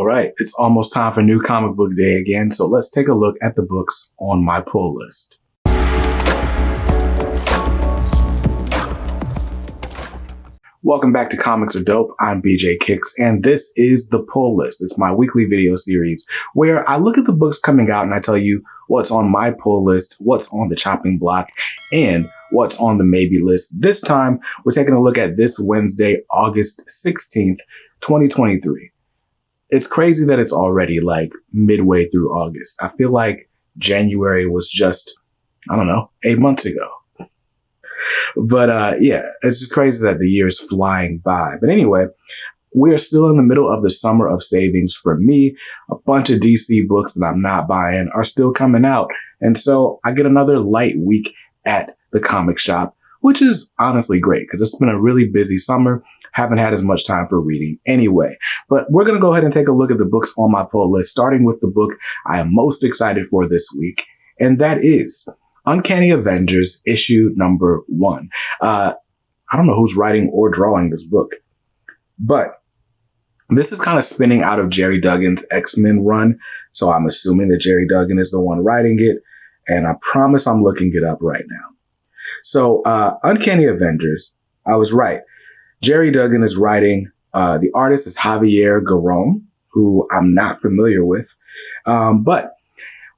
right, it's almost time for New Comic Book Day again, so let's take a look at the books on my pull list. Welcome back to Comics Are Dope. I'm BJ Kicks, and this is the Pull List. It's my weekly video series where I look at the books coming out and I tell you what's on my pull list, what's on the chopping block, and what's on the maybe list. This time, we're taking a look at this Wednesday, August 16th, 2023. It's crazy that it's already like midway through August. I feel like January was just, 8 months ago. But yeah, it's just crazy that the year is flying by. But anyway, we are still in the middle of the summer of savings for me. A bunch of DC books that I'm not buying are still coming out. And so I get another light week at the comic shop, which is honestly great because it's been a really busy summer. Haven't had as much time for reading anyway. But we're going to go ahead and take a look at the books on my pull list, starting with the book I am most excited for this week. And that is Uncanny Avengers issue number 1. I don't know who's writing or drawing this book, but this is kind of spinning out of Jerry Duggan's X-Men run. So I'm assuming that Jerry Duggan is the one writing it. And I promise I'm looking it up right now. So Uncanny Avengers, I was right. Jerry Duggan is writing. The artist is Javier Garrón, who I'm not familiar with. But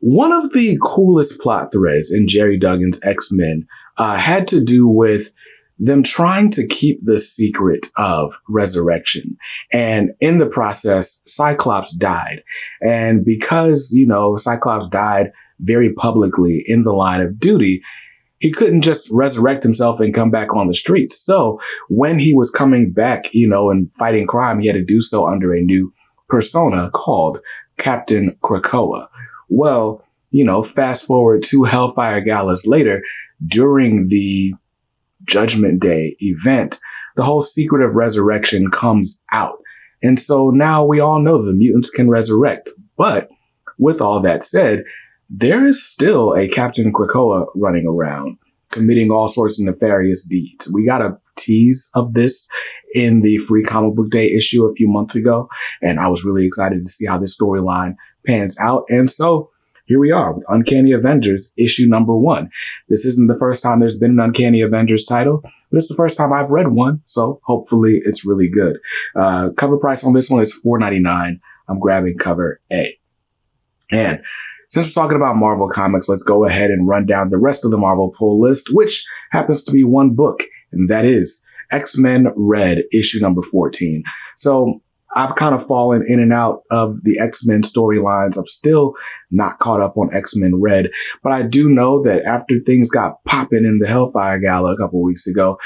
one of the coolest plot threads in Jerry Duggan's X-Men had to do with them trying to keep the secret of resurrection. And in the process, Cyclops died. And because, Cyclops died very publicly in the line of duty, he couldn't just resurrect himself and come back on the streets. So when he was coming back, and fighting crime, he had to do so under a new persona called Captain Krakoa. Well, fast forward 2 Hellfire Galas later, during the Judgment Day event, the whole secret of resurrection comes out. And so now we all know the mutants can resurrect. But with all that said, there is still a Captain Krakoa running around, committing all sorts of nefarious deeds. We got a tease of this in the Free Comic Book Day issue a few months ago, and I was really excited to see how this storyline pans out. And so here we are with Uncanny Avengers issue number 1. This isn't the first time there's been an Uncanny Avengers title, but it's the first time I've read one, so hopefully it's really good. Cover price on this one is $4.99. I'm grabbing cover A. And since we're talking about Marvel Comics, let's go ahead and run down the rest of the Marvel pull list, which happens to be one book, and that is XMen Red, issue number 14. So I've kind of fallen in and out of the X-Men storylines. I'm still not caught up on X-Men Red, but I do know that after things got popping in the Hellfire Gala a couple weeks ago,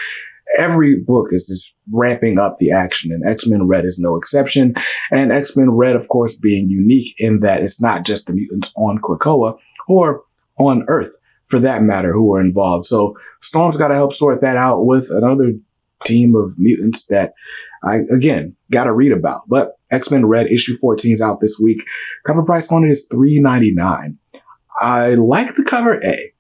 every book is just ramping up the action, and X-Men Red is no exception. And X-Men Red, of course, being unique in that it's not just the mutants on Krakoa or on Earth, for that matter, who are involved. So Storm's got to help sort that out with another team of mutants that I, again, got to read about. But X-Men Red issue 14 is out this week. Cover price on it is $3.99. I like the cover A,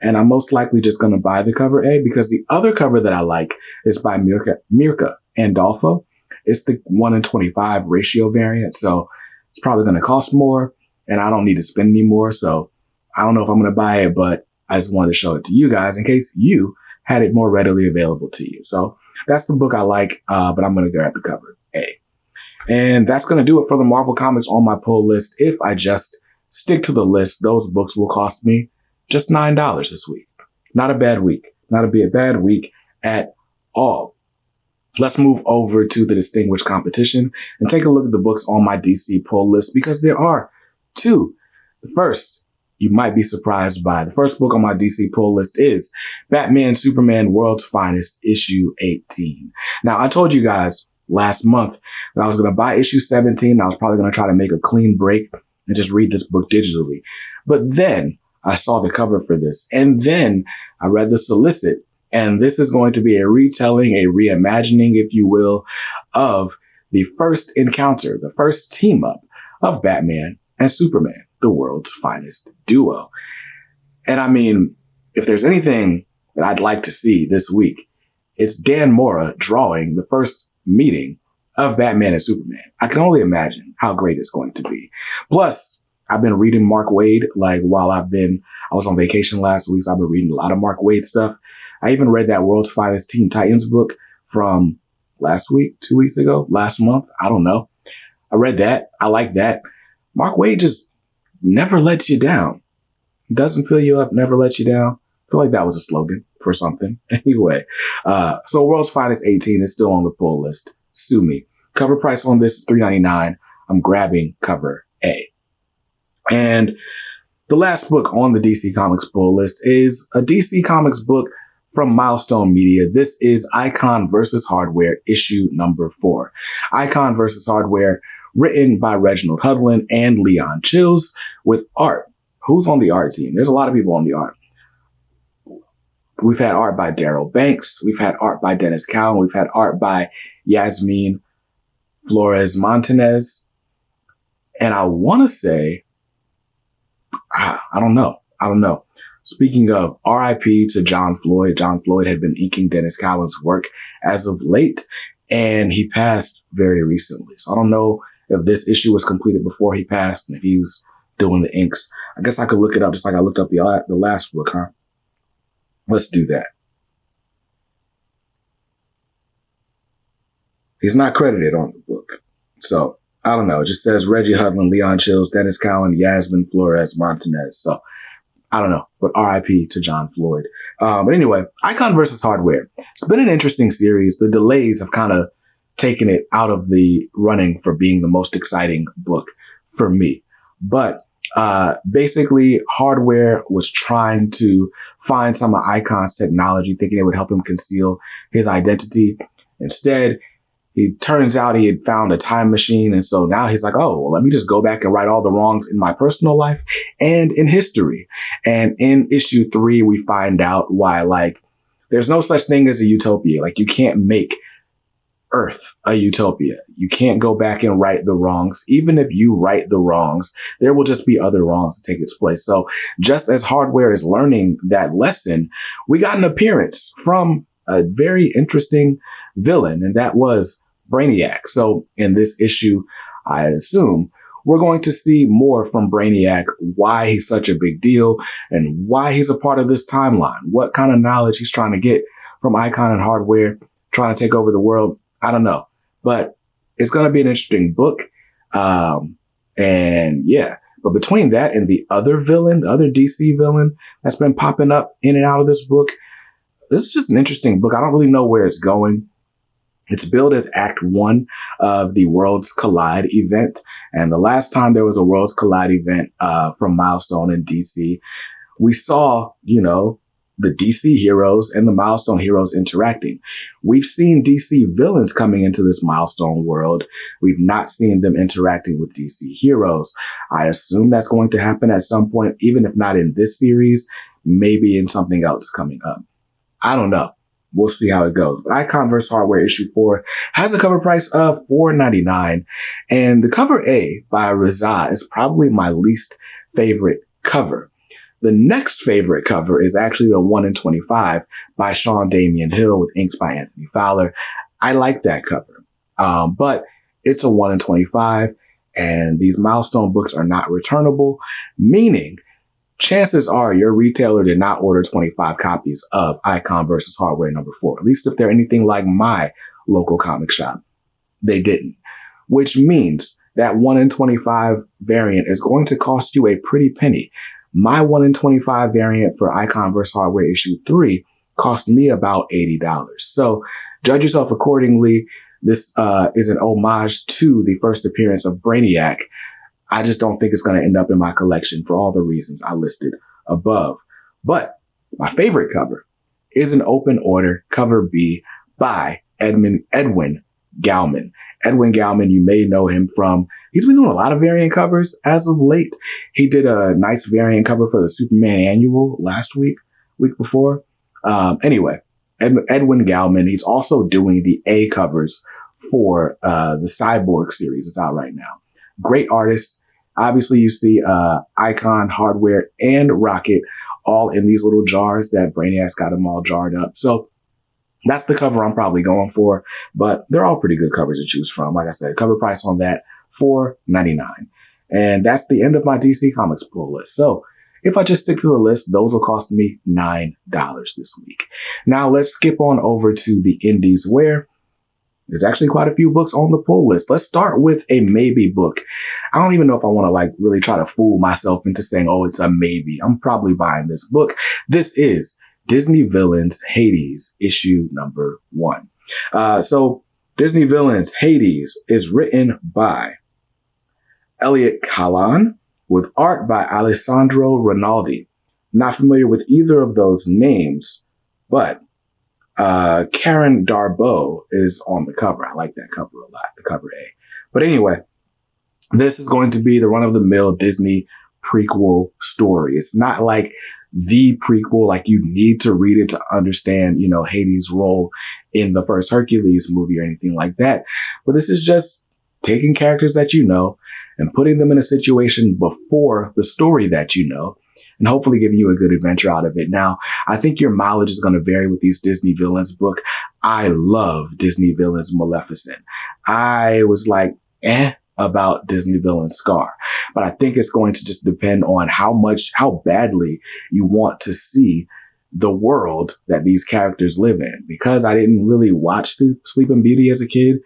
and I'm most likely just going to buy the cover A because the other cover that I like is by Mirka Andolfo. It's the 1:25 ratio variant, so it's probably going to cost more, and I don't need to spend any more. So I don't know if I'm going to buy it, but I just wanted to show it to you guys in case you had it more readily available to you. So that's the book I like, but I'm going to grab the cover A. And that's going to do it for the Marvel Comics on my pull list. If I just stick to the list, those books will cost me just $9 this week. Not a bad week. Not a bad week at all. Let's move over to the distinguished competition and take a look at the books on my DC pull list because there are 2. The first, you might be surprised by. The first book on my DC pull list is Batman Superman World's Finest, issue 18. Now, I told you guys last month that I was going to buy issue 17. I was probably going to try to make a clean break and just read this book digitally. But then I saw the cover for this, and then I read the solicit, and this is going to be a retelling, a reimagining, if you will, of the first encounter, the first team up of Batman and Superman, the world's finest duo. And I mean, if there's anything that I'd like to see this week, it's Dan Mora drawing the first meeting of Batman and Superman. I can only imagine how great it's going to be. Plus, I've been reading Mark Waid, like while I was on vacation last week, so I've been reading a lot of Mark Waid stuff. I even read that World's Finest Teen Titans book from last week, 2 weeks ago, last month. I don't know. I read that. I like that. Mark Waid just never lets you down. Doesn't fill you up, never lets you down. I feel like that was a slogan for something. Anyway, so World's Finest 18 is still on the pull list. Sue me. Cover price on this is $3.99. I'm grabbing cover A. And the last book on the DC Comics pull list is a DC Comics book from Milestone Media. This is Icon vs. Hardware, issue number 4. Icon vs. Hardware, written by Reginald Hudlin and Leon Chills, with art. Who's on the art team? There's a lot of people on the art. We've had art by Daryl Banks. We've had art by Dennis Cowan. We've had art by Yasmin Flores Montanez. And I want to say, I don't know. Speaking of RIP to John Floyd had been inking Dennis Cowan's work as of late, and he passed very recently. So I don't know if this issue was completed before he passed and if he was doing the inks. I guess I could look it up just like I looked up the last book, huh? Let's do that. He's not credited on the book. So I don't know. It just says Reggie Hudlin, Leon Chills, Dennis Cowan, Yasmin Flores Montanez. So I don't know, but RIP to John Floyd. But anyway, Icon versus Hardware. It's been an interesting series. The delays have kind of taken it out of the running for being the most exciting book for me. But basically, Hardware was trying to find some of Icon's technology, thinking it would help him conceal his identity. Instead, it turns out he had found a time machine. And so now he's like, oh, well, let me just go back and right all the wrongs in my personal life and in history. And in issue 3, we find out why, like, there's no such thing as a utopia. Like, you can't make Earth a utopia. You can't go back and right the wrongs. Even if you right the wrongs, there will just be other wrongs to take its place. So just as Hardware is learning that lesson, we got an appearance from a very interesting villain, and that was Brainiac. So in this issue, I assume we're going to see more from Brainiac, why he's such a big deal and why he's a part of this timeline, what kind of knowledge he's trying to get from Icon and Hardware, trying to take over the world. I don't know, but it's going to be an interesting book. And yeah, but between that and the other villain, the other DC villain that's been popping up in and out of this book, this is just an interesting book. I don't really know where it's going. It's billed as Act 1 of the Worlds Collide event. And the last time there was a Worlds Collide event from Milestone in DC, we saw, the DC heroes and the Milestone heroes interacting. We've seen DC villains coming into this Milestone world. We've not seen them interacting with DC heroes. I assume that's going to happen at some point, even if not in this series, maybe in something else coming up. I don't know. We'll see how it goes. But Icon vs. Hardware issue 4 has a cover price of $4.99. And the cover A by Reza is probably my least favorite cover. The next favorite cover is actually the 1 in 25 by Sean Damian Hill with inks by Anthony Fowler. I like that cover. But it's a 1 in 25 and these Milestone books are not returnable, meaning chances are your retailer did not order 25 copies of Icon vs. Hardware number 4. At least if they're anything like my local comic shop. They didn't. Which means that 1 in 25 variant is going to cost you a pretty penny. My 1 in 25 variant for Icon vs. Hardware issue 3 cost me about $80. So judge yourself accordingly. This is an homage to the first appearance of Brainiac. I just don't think it's going to end up in my collection for all the reasons I listed above. But my favorite cover is an open order cover B by Edwin Gallman. Edwin Gallman, you may know him from, he's been doing a lot of variant covers as of late. He did a nice variant cover for the Superman annual last week before. Anyway, Edwin Gallman, he's also doing the A covers for the Cyborg series. It's out right now. Great artist. Obviously, you see Icon, Hardware, and Rocket all in these little jars that Brainiac's got them all jarred up. So That's the cover I'm probably going for, but they're all pretty good covers to choose from. Like I said, cover price on that, $4.99. And that's the end of my DC Comics pull list. So if I just stick to the list, those will cost me $9 this week. Now let's skip on over to the indies where there's actually quite a few books on the pull list. Let's start with a maybe book. I don't even know if I want to really try to fool myself into saying, oh, it's a maybe. I'm probably buying this book. This is Disney Villains Hades, issue number 1. So Disney Villains Hades is written by Elliot Kalan with art by Alessandro Rinaldi. Not familiar with either of those names, but Karen Darboe is on the cover. I like that cover a lot, the cover A. But anyway, this is going to be the run-of-the-mill Disney prequel story. It's not like the prequel, like you need to read it to understand, Hades' role in the first Hercules movie or anything like that. But this is just taking characters that you know and putting them in a situation before the story that you know, and hopefully giving you a good adventure out of it. Now, I think your mileage is going to vary with these Disney Villains book. I love Disney Villains Maleficent. I was like, about Disney Villains Scar. But I think it's going to just depend on how badly you want to see the world that these characters live in. Because I didn't really watch Sleeping Beauty as a kid,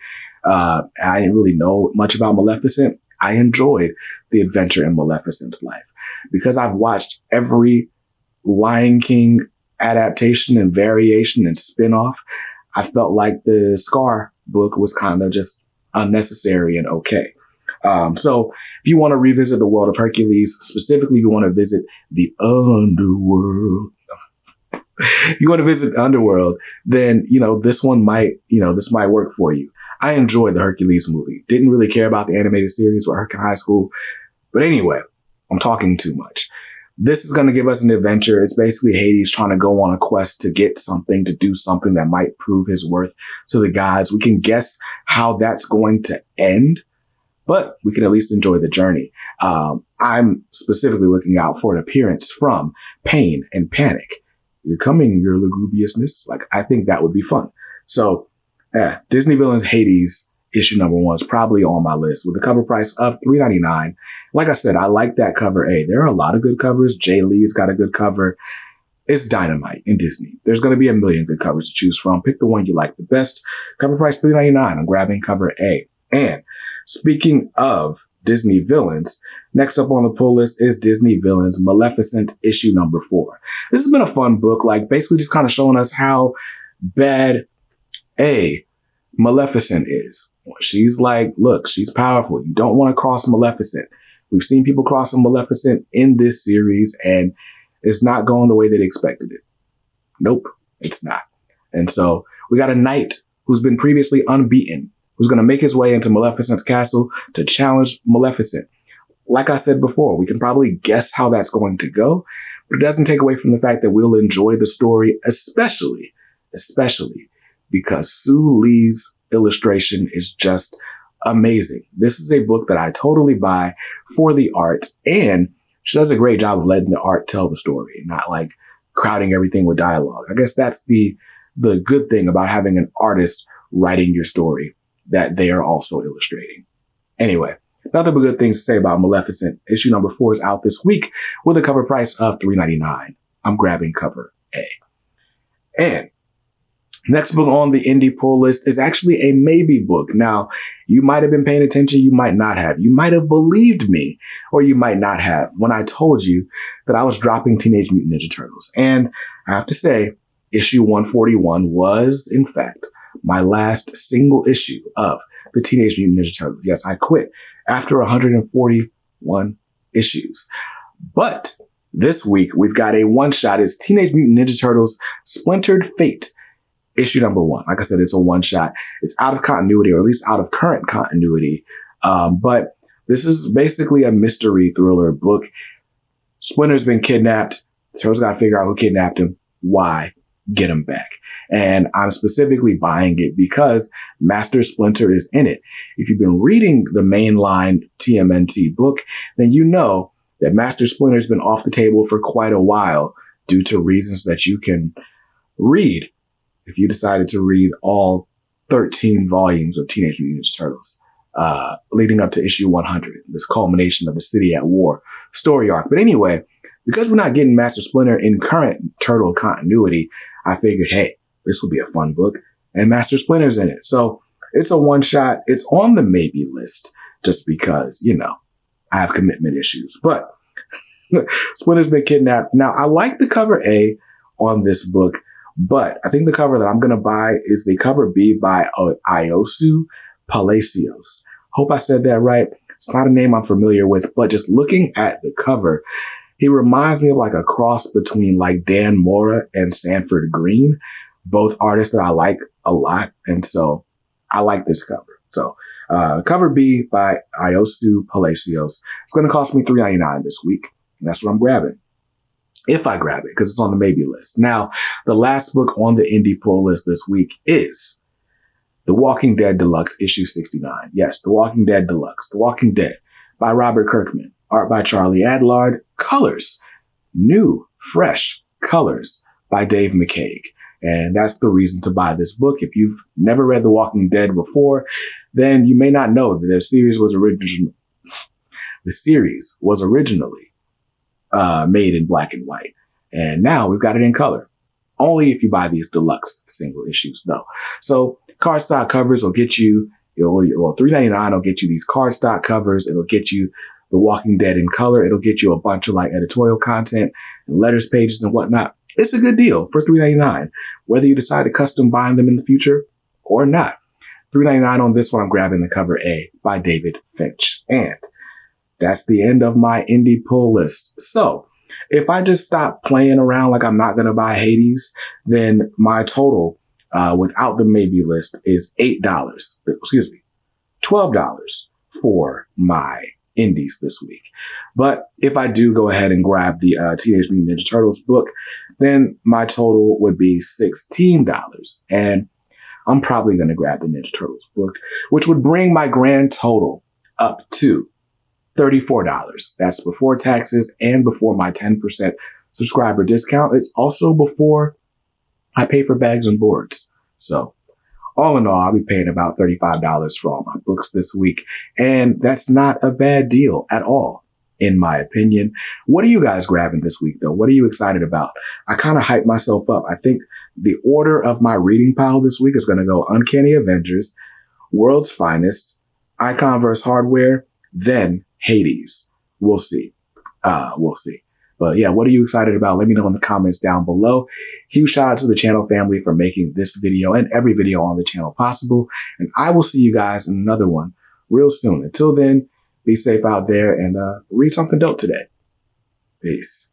I didn't really know much about Maleficent. I enjoyed the adventure in Maleficent's life. Because I've watched every Lion King adaptation and variation and spinoff, I felt like the Scar book was kind of just unnecessary and okay. So if you want to revisit the world of Hercules, specifically if you want to visit the underworld, if you want to visit the underworld, then, this one this might work for you. I enjoyed the Hercules movie. Didn't really care about the animated series or Herc in High School. But anyway, I'm talking too much. This is going to give us an adventure. It's basically Hades trying to go on a quest to get something, to do something that might prove his worth to the gods. We can guess how that's going to end, but we can at least enjoy the journey. I'm specifically looking out for an appearance from Pain and Panic. You're coming, your lugubriousness. I think that would be fun. So, Disney Villains Hades issue number 1 is probably on my list with a cover price of $3.99. Like I said, I like that cover A. There are a lot of good covers. Jay Lee's got a good cover. It's dynamite in Disney. There's going to be a million good covers to choose from. Pick the one you like the best. Cover price $3.99. I'm grabbing cover A. And speaking of Disney villains, next up on the pull list is Disney Villains Maleficent issue number 4. This has been a fun book, basically just kind of showing us how bad Maleficent is. She's look, she's powerful. You don't want to cross Maleficent. We've seen people crossing Maleficent in this series, and it's not going the way they expected it. Nope, it's not. And so we got a knight who's been previously unbeaten, who's going to make his way into Maleficent's castle to challenge Maleficent. Like I said before, we can probably guess how that's going to go, but it doesn't take away from the fact that we'll enjoy the story, especially because Sue Lee's illustration is just amazing. This is a book that I totally buy for the art, and she does a great job of letting the art tell the story, not crowding everything with dialogue. I guess that's the good thing about having an artist writing your story, that they are also illustrating. Anyway, nothing but good things to say about Maleficent. Issue number 4 is out this week with a cover price of $3.99. I'm grabbing cover A. And next book on the indie pull list is actually a maybe book. Now, you might have been paying attention, you might not have. You might have believed me, or you might not have, when I told you that I was dropping Teenage Mutant Ninja Turtles. And I have to say, issue 141 was, in fact, my last single issue of the Teenage Mutant Ninja Turtles. Yes, I quit after 141 issues. But this week, we've got a one-shot. It's Teenage Mutant Ninja Turtles Splintered Fate, issue number 1. Like I said, it's a one-shot. It's out of continuity, or at least out of current continuity. But this is basically a mystery thriller book. Splinter's been kidnapped. The Turtles got to figure out who kidnapped him, why, get him back. And I'm specifically buying it because Master Splinter is in it. If you've been reading the mainline TMNT book, then you know that Master Splinter's been off the table for quite a while due to reasons that you can read if you decided to read all 13 volumes of Teenage Mutant Ninja Turtles, leading up to issue 100, this culmination of the City at War story arc. But anyway, because we're not getting Master Splinter in current Turtle continuity, I figured, hey, this will be a fun book, and Master Splinter's in it. So it's a one-shot. It's on the maybe list just because, I have commitment issues. But Splinter's been kidnapped. Now, I like the cover A on this book, but I think the cover that I'm going to buy is the cover B by Iosu Palacios. Hope I said that right. It's not a name I'm familiar with, but just looking at the cover, he reminds me of like a cross between like Dan Mora and Sanford Green, both artists that I like a lot. And so I like this cover. So cover B by Iosu Palacios. It's going to cost me $3.99 this week. And that's what I'm grabbing. If I grab it, because it's on the maybe list. Now, the last book on the indie pull list this week is The Walking Dead Deluxe issue 69. Yes, The Walking Dead Deluxe. The Walking Dead by Robert Kirkman. Art by Charlie Adlard. Colors. New, fresh colors by Dave McCaig. And that's the reason to buy this book. If you've never read The Walking Dead before, then you may not know that the series was originally made in black and white. And now we've got it in color. Only if you buy these deluxe single issues, though. So cardstock covers will get you, $3.99 will get you these cardstock covers. It'll get you The Walking Dead in color. It'll get you a bunch of like editorial content and letters pages and whatnot. It's a good deal for $3.99, whether you decide to custom bind them in the future or not. $3.99 on this one. I'm grabbing the cover A by David Finch. And that's the end of my indie pull list. So if I just stop playing around like I'm not going to buy Hades, then my total without the maybe list is $12 for my indies this week. But if I do go ahead and grab the Teenage Mutant Ninja Turtles book, then my total would be $16. And I'm probably going to grab the Ninja Turtles book, which would bring my grand total up to $34. That's before taxes and before my 10% subscriber discount. It's also before I pay for bags and boards. So all in all, I'll be paying about $35 for all my books this week. And that's not a bad deal at all, in my opinion. What are you guys grabbing this week, though? What are you excited about? I kind of hyped myself up. I think the order of my reading pile this week is going to go Uncanny Avengers, World's Finest, Icon vs. Hardware, then Hades. We'll see. We'll see. But yeah, what are you excited about? Let me know in the comments down below. Huge shout out to the channel family for making this video and every video on the channel possible. And I will see you guys in another one real soon. Until then, be safe out there and read something dope today. Peace.